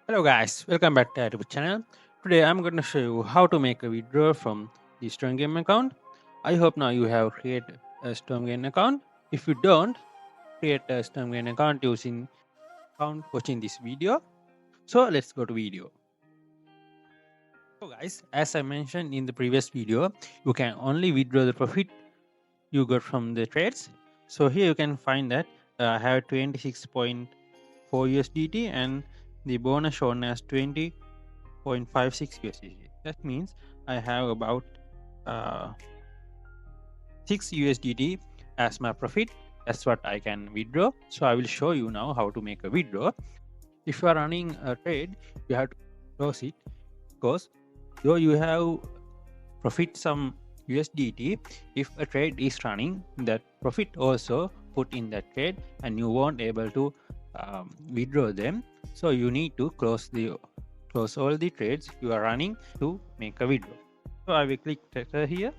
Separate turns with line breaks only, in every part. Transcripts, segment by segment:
Hello guys, welcome back to our YouTube channel. Today I'm going to show you how to make a withdrawal from the Stormgain account. I hope now you have created a Stormgain account. If you don't, create a Stormgain account using account watching this video. So let's go to video. So guys, as I mentioned in the previous video, you can only withdraw the profit you got from the trades. So here you can find that I have 26.4 USDT and the bonus shown as 20.56 USDT. That means I have about 6 USDT as my profit. That's what I can withdraw. So I will show you now how to make a withdraw. If you are running a trade, you have to close it because though you have profit some USDT, if a trade is running, that profit also put in that trade and you won't able to withdraw them. So you need to close all the trades you are running to make a withdraw. So I will click tracker here.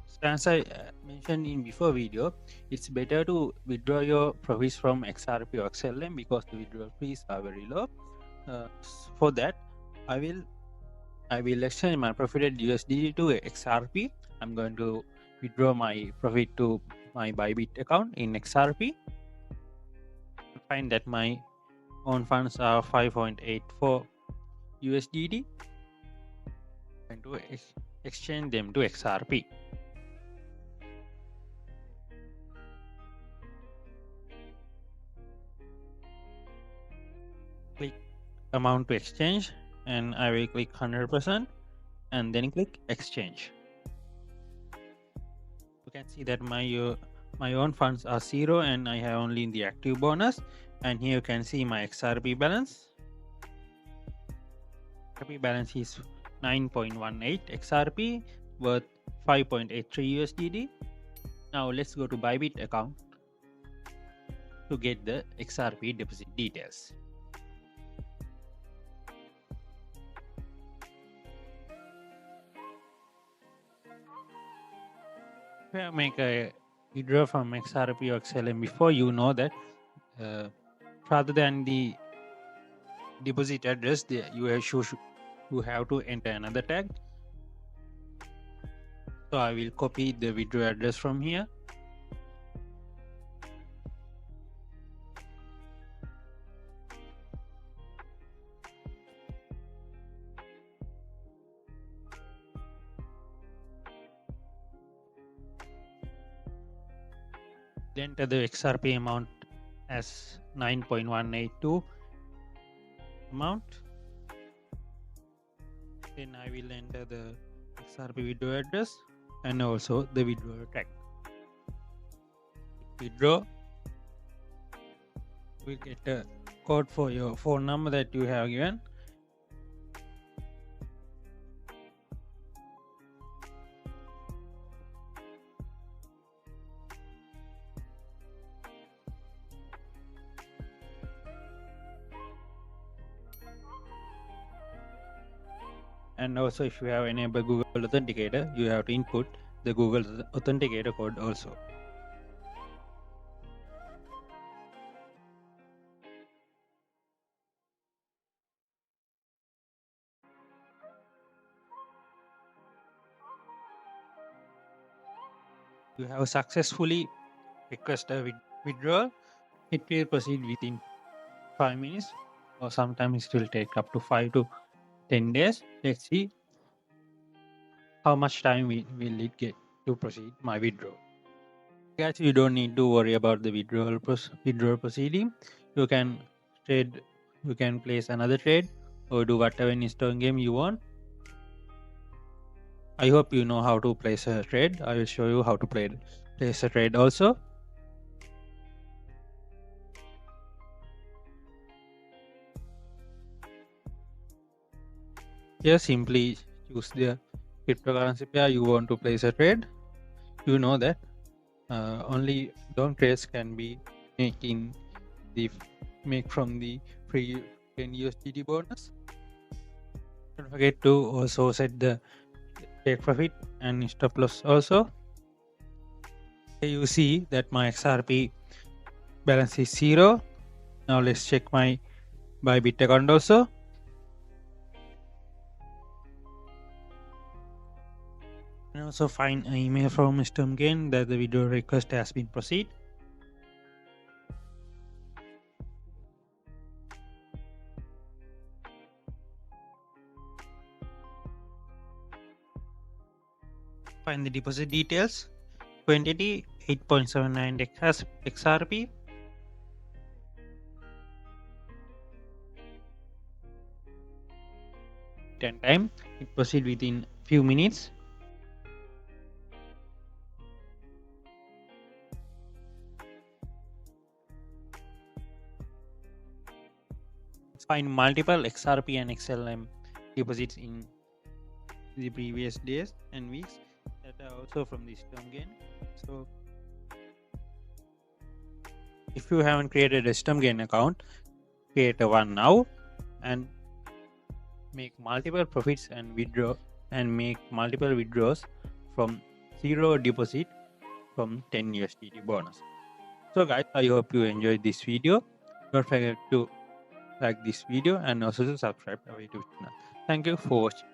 So as I mentioned in before video, it's better to withdraw your profits from XRP or XLM because the withdrawal fees are very low. For that, I will exchange my profited USDT to XRP. I'm going to withdraw my profit to my Bybit account in XRP. Find that my own funds are 5.84 USDT. I'm going to exchange them to XRP. Click amount to exchange and I will click 100% and then click exchange. You can see that my own funds are 0 and I have only the active bonus, and here you can see my XRP balance. XRP balance is 9.18 XRP worth 5.83 USDT. Now let's go to Bybit account to get the XRP deposit details. If you make a withdraw from XRP or XLM before, you know that rather than the deposit address, you have to enter another tag. So I will copy the withdraw address from here. Then enter the XRP amount as 9.182 amount. Then I will enter the XRP withdraw address and also the withdrawal tag. Withdraw. We get a code for your phone number that you have given. And also if you have enabled Google Authenticator, you have to input the Google Authenticator code also. You have successfully requested a withdrawal. It will proceed within 5 minutes, or sometimes it will take up to 5 to 10 days. Let's see how much time will it get to proceed my withdrawal. Guys, you don't need to worry about the withdrawal proceeding. You can trade, you can place another trade or do whatever in Stormgain you want. I hope you know how to place a trade. I will show you how to place a trade also. Here simply choose the cryptocurrency pair you want to place a trade. You know that only long trades can be make from the free 10 USDT bonus. Don't forget to also set the take profit and stop loss also. Here you see that my XRP balance is 0. Now let's check my by Bit account also. And also find an email from Stormgain that the withdrawal request has been proceeded. Find the deposit details. Quantity 8.79 XRP. Time. It proceed within few minutes. Find multiple XRP and XLM deposits in the previous days and weeks that are also from the Stormgain. So if you haven't created a Stormgain account, create a one now and make multiple profits and withdraw and make multiple withdrawals from zero deposit from 10 USDT bonus. So guys, I hope you enjoyed this video. Don't forget to like this video and also to subscribe to our YouTube channel. Thank you for watching.